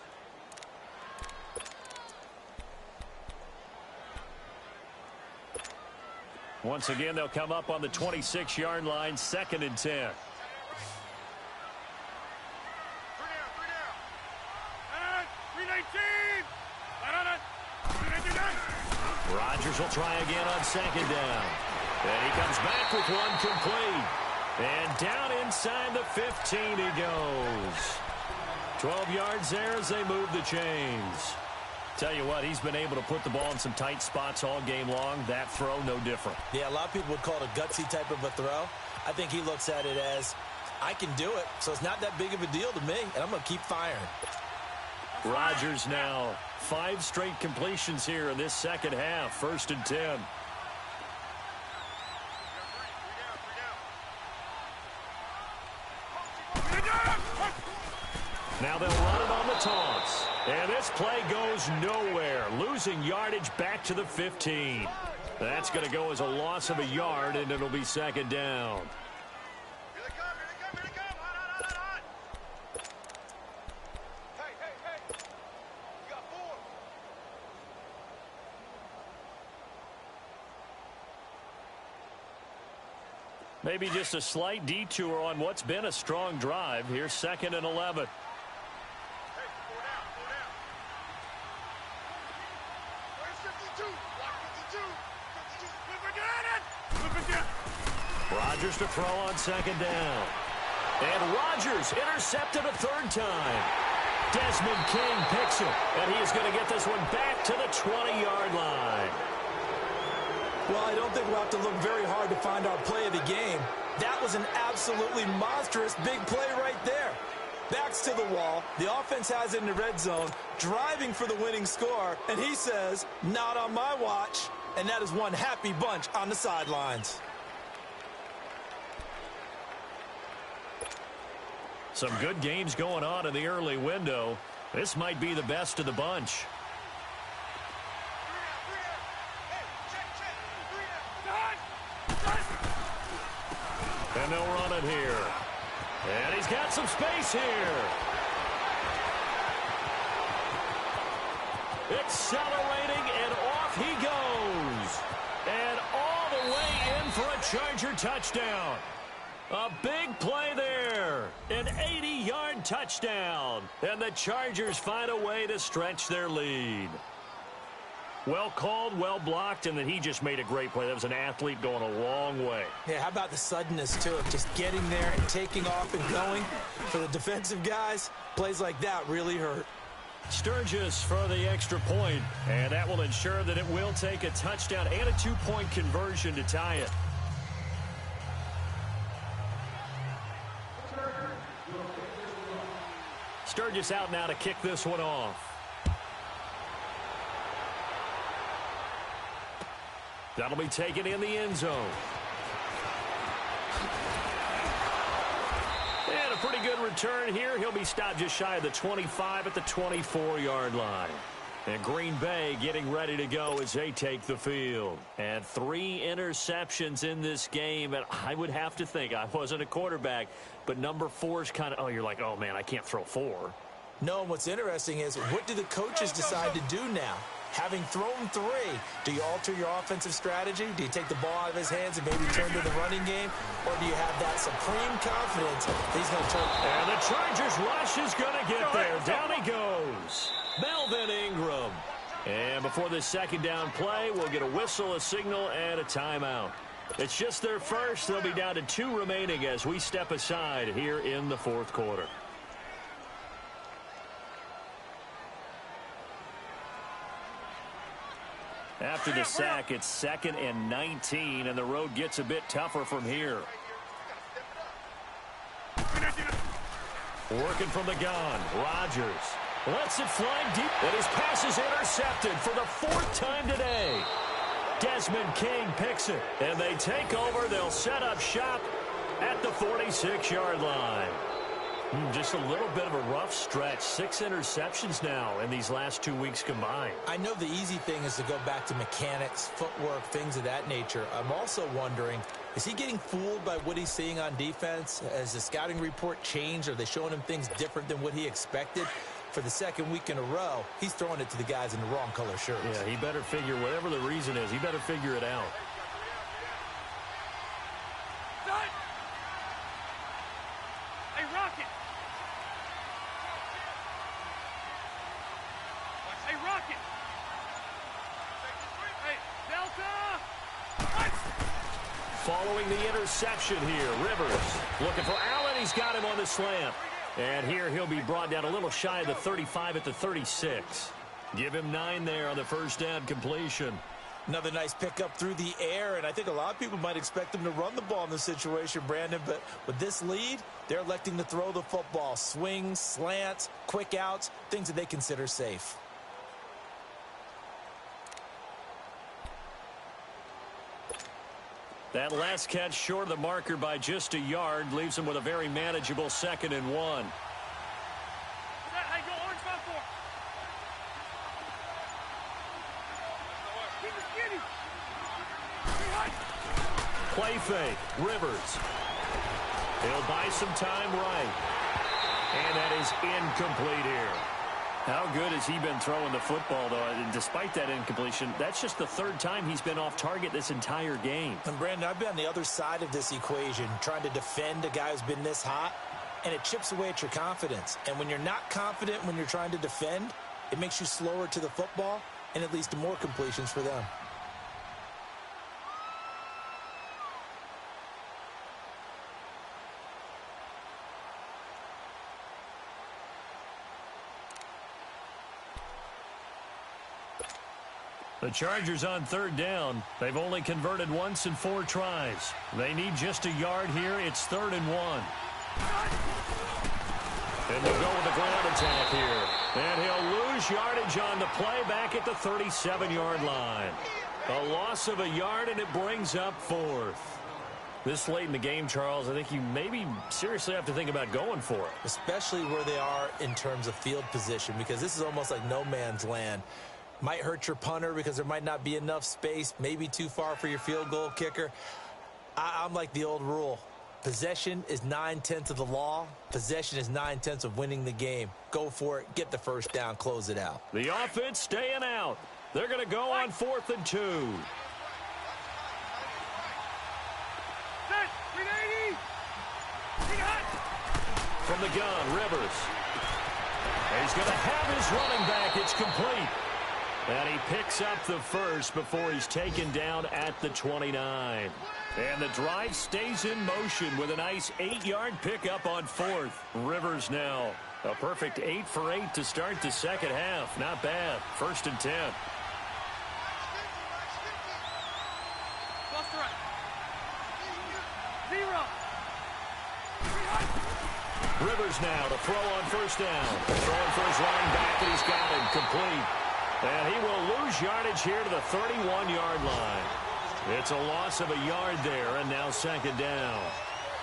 Once again, they'll come up on the 26-yard line, 2nd and 10. Rodgers will try again on 2nd down. And he comes back with one complete. And down inside the 15 he goes. 12 yards there as they move the chains. Tell you what, he's been able to put the ball in some tight spots all game long. That throw, no different. Yeah, a lot of people would call it a gutsy type of a throw. I think he looks at it as, I can do it, so it's not that big of a deal to me, and I'm going to keep firing. Rodgers now 5 straight completions here in this second half. 1st and 10. Now they'll run it on the toss. And this play goes nowhere. Losing yardage back to the 15. That's going to go as a loss of a yard, and it'll be 2nd down. Maybe just a slight detour on what's been a strong drive. Here's 2nd and 11. Rodgers to throw on 2nd down. And Rodgers intercepted a 3rd time. Desmond King picks it, and he is going to get this one back to the 20-yard line. Well, I don't think we'll have to look very hard to find our play of the game. That was an absolutely monstrous big play right there. Backs to the wall. The offense has it in the red zone, driving for the winning score, and he says, not on my watch. And that is one happy bunch on the sidelines. Some good games going on in the early window. This might be the best of the bunch. And they'll run it here. And he's got some space here. Accelerating, and off he goes. And all the way in for a Charger touchdown. A big play there. An 80-yard touchdown. And the Chargers find a way to stretch their lead. Well called, well blocked, and then he just made a great play. That was an athlete going a long way. Yeah, how about the suddenness to it? Just getting there and taking off and going. For the defensive guys, plays like that really hurt. Sturgis for the extra point, and that will ensure that it will take a touchdown and a 2-point conversion to tie it. Sturgis out now to kick this one off. That'll be taken in the end zone. And a pretty good return here. He'll be stopped just shy of the 25 at the 24-yard line. And Green Bay getting ready to go as they take the field. And 3 interceptions in this game. And I would have to think, I wasn't a quarterback, but number 4 is kind of, oh, you're like, oh, man, I can't throw 4. No, what's interesting is, what do the coaches decide to do now? Having thrown 3, do you alter your offensive strategy? Do you take the ball out of his hands and maybe turn to the running game? Or do you have that supreme confidence that he's going to turn? And the Chargers rush is going to get there. Down he goes. Melvin Ingram. And before this 2nd down play, we'll get a whistle, a signal, and a timeout. It's just their first. They'll be down to 2 remaining as we step aside here in the 4th quarter. After the sack, it's 2nd and 19, and the road gets a bit tougher from here. Working from the gun, Rodgers lets it fly deep, and his pass is intercepted for the 4th time today. Desmond King picks it, and they take over. They'll set up shop at the 46-yard line. Just a little bit of a rough stretch. 6 interceptions now in these last 2 weeks combined. I know the easy thing is to go back to mechanics, footwork, things of that nature. I'm also wondering, is he getting fooled by what he's seeing on defense? Has the scouting report changed? Are they showing him things different than what he expected? For the 2nd week in a row, he's throwing it to the guys in the wrong color shirts. Yeah, he better figure, whatever the reason is, he better figure it out. Hey, Rocket! Hey, Rocket! Hey, Delta! Following the interception here, Rivers looking for Allen. He's got him on the slant. And here he'll be brought down a little shy of the 35 at the 36. Give him 9 there on the first down completion. Another nice pickup through the air, and I think a lot of people might expect them to run the ball in this situation, Brandon, but with this lead, they're electing to throw the football. Swings, slants, quick outs, things that they consider safe. That last catch short of the marker by just a yard leaves him with a very manageable 2nd and 1. Hey, go orange 5-4. Play fake. Rivers. He'll buy some time right. And that is incomplete here. How good has he been throwing the football, though? And despite that incompletion, that's just the 3rd time he's been off target this entire game. And, Brandon, I've been on the other side of this equation, trying to defend a guy who's been this hot, and it chips away at your confidence. And when you're not confident when you're trying to defend, it makes you slower to the football, and it leads to more completions for them. The Chargers on 3rd down. They've only converted once in 4 tries. They need just a yard here. It's 3rd and 1. And they'll go with the ground attack here. And he'll lose yardage on the play back at the 37-yard line. A loss of a yard, and it brings up 4th. This late in the game, Charles, I think you maybe seriously have to think about going for it. Especially where they are in terms of field position, because this is almost like no man's land. Might hurt your punter because there might not be enough space, maybe too far for your field goal kicker. I'm like the old rule. Possession is 9/10 of the law. Possession is 9/10 of winning the game. Go for it. Get the first down. Close it out. The offense staying out. They're going to go on 4th and 2. Set. 380. From the gun, Rivers. He's going to have his running back. It's complete. And he picks up the first before he's taken down at the 29. And the drive stays in motion with a nice 8-yard pickup on 4th. Rivers now a perfect 8 for 8 to start the second half. Not bad. 1st and 10. Left to right. 0. Rivers now to throw on 1st down. Throwing for his running back, and he's got him complete. And he will lose yardage here to the 31-yard line. It's a loss of a yard there, and now 2nd down.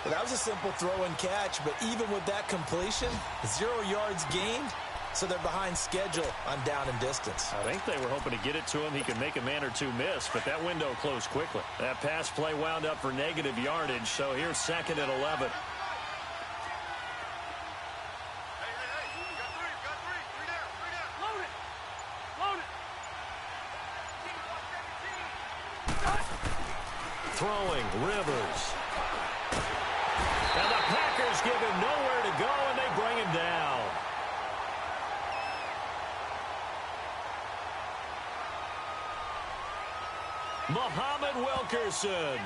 Well, that was a simple throw and catch, but even with that completion, 0 yards gained, so they're behind schedule on down and distance. I think they were hoping to get it to him. He could make a man or two miss, but that window closed quickly. That pass play wound up for negative yardage, so here's 2nd and 11. Throwing, Rivers. And the Packers give him nowhere to go, and they bring him down. Muhammad Wilkerson.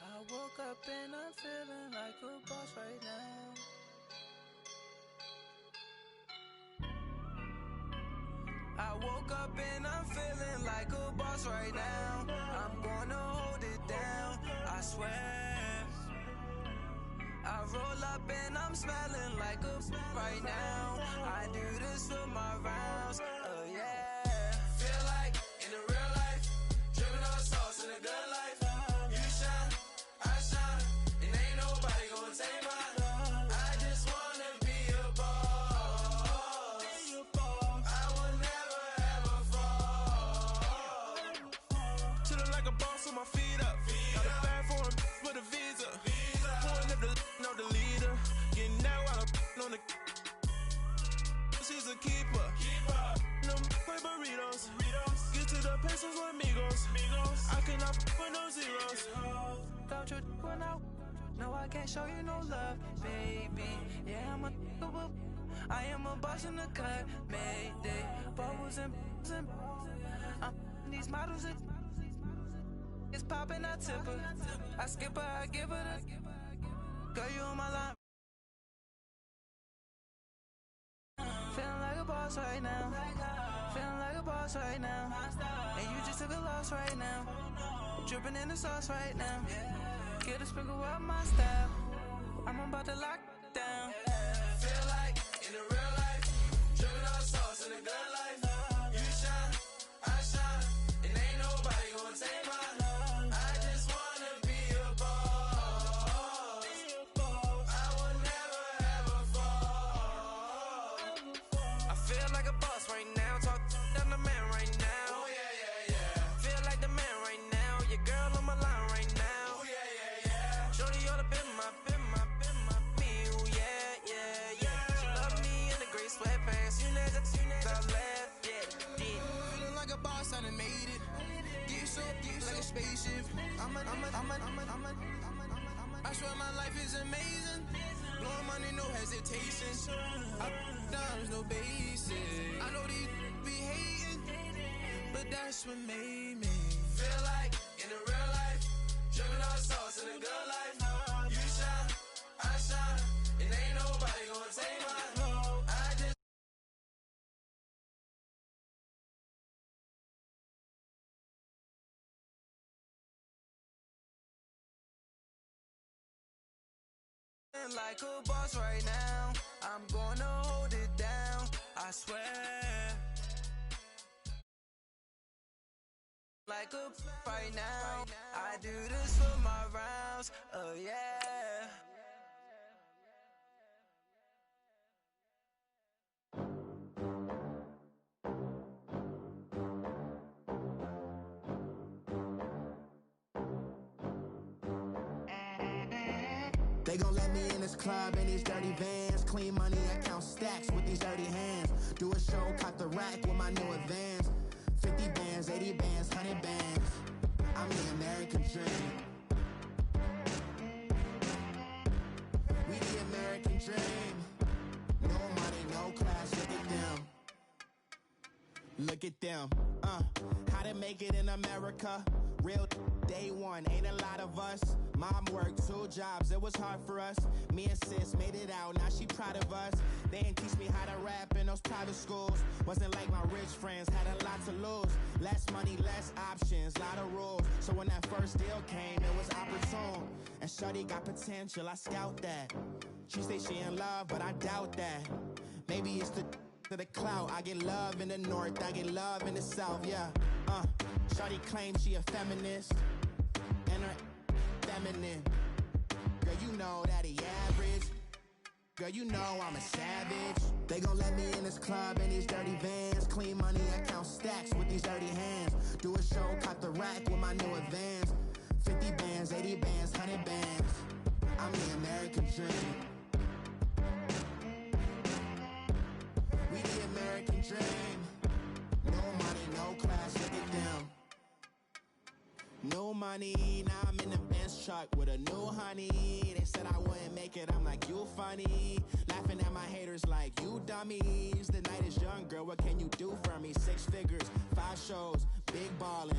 I woke up and I'm feeling like a boss right now. I woke up and I'm feeling like a boss right now. I'm gonna hold it down, I swear. I roll up and I'm smelling like a right now. I do this for my rounds, oh yeah. Feel like in the real life, dripping on sauce in a good life. You shine, I shine, and ain't nobody gonna take mine. I just wanna be a boss. I will never ever fall. Chillin' like a boss with my feet up. Got a bag for him with a visa. Pulling up the know the leader. Getting out while I'm on the. She's a keeper. Them play burritos. Get to the pesos with amigos. I cannot with no zeros. Don't you run out? No, I can't show you no love, baby. Yeah, I am a boss in the cut, mayday. Bubbles and I'm these models are it's popping, I tip her. I skip her, I give her the girl, you on my line. Feeling like a boss right now. Feeling like a boss right now. And you just took a loss right now. Dripping in the sauce right now. Get a sprinkle up my style. I'm about to lock down. Feel like in the real life, dripping on sauce in the good life. You shine, I shine, and ain't nobody gonna take mine. I just wanna be a boss. I will never ever fall. I feel like a boss right now. Talk down the man right now. Oh yeah, yeah, yeah. Feel like the man right now. Your girl on my line right now. Oh yeah, yeah, yeah. Shorty oughta been my me. Ooh yeah, yeah, yeah. She love me in the gray sweatpants. You never I left, yeah. Feeling like a boss, I done made it. Get so like a spaceship. I swear my life is amazing. Blowing money, no hesitation. Up, downs, no basic. I know these be hating, but that's what made me feel like in the real life, dripping on sauce in the good life. You shine, I shine, and ain't nobody gonna take mine. I just like a boss right now. I'm gonna hold it down, I swear. Like a right now. I do this for my rounds, oh yeah. They gon' let me in this club in these dirty vans. Clean money, I count stacks with these dirty hands. Do a show, caught the rack with my new advance. 50 bands, 80 bands, 100 bands. I'm the American dream. We the American dream. No money, no class, look at them. Look at them, how to make it in America. Real day one, ain't a lot of us. Mom worked 2 jobs, it was hard for us. Me and sis made it out, now she proud of us. They ain't teach me how to rap in those private schools. Wasn't like my rich friends, had a lot to lose. Less money, less options, lot of rules. So when that first deal came, it was opportune. And shorty got potential, I scout that. She say she in love, but I doubt that. Maybe it's to the clout. I get love in the north, I get love in the south, yeah. Shorty claims she a feminist, and her feminine. Girl, you know that he average. Girl, you know I'm a savage. They gon' let me in this club in these dirty vans. Clean money, I count stacks with these dirty hands. Do a show, caught the rack with my new advance. 50 bands, 80 bands, 100 bands. I'm the American dream. We the American dream. No money, no class, look at them. No money, now I'm in the Benz truck with a new honey. They said I wouldn't make it, I'm like, you funny. Laughing at my haters like, you dummies. The night is young, girl, what can you do for me? 6 figures, 5 shows, big ballin'.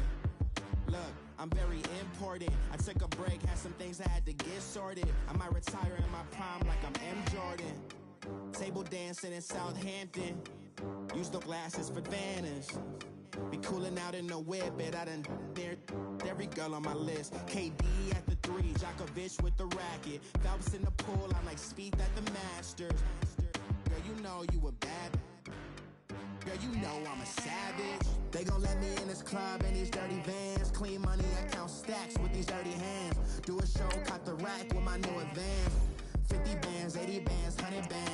Look, I'm very important. I took a break, had some things I had to get sorted. I might retire in my prime like I'm M. Jordan. Table dancing in Southampton. Use the glasses for Vanish. Be coolin' out in the whip, but I done there every girl on my list. KD at the 3, Djokovic with the racket. Phelps in the pool, I'm like Speed at the Masters. Girl, you know you a bad. Girl, you know I'm a savage. They gon' let me in this club in these dirty vans. Clean money, I count stacks with these dirty hands. Do a show, caught the rack with my new advance. 50 bands, 80 bands, 100 bands.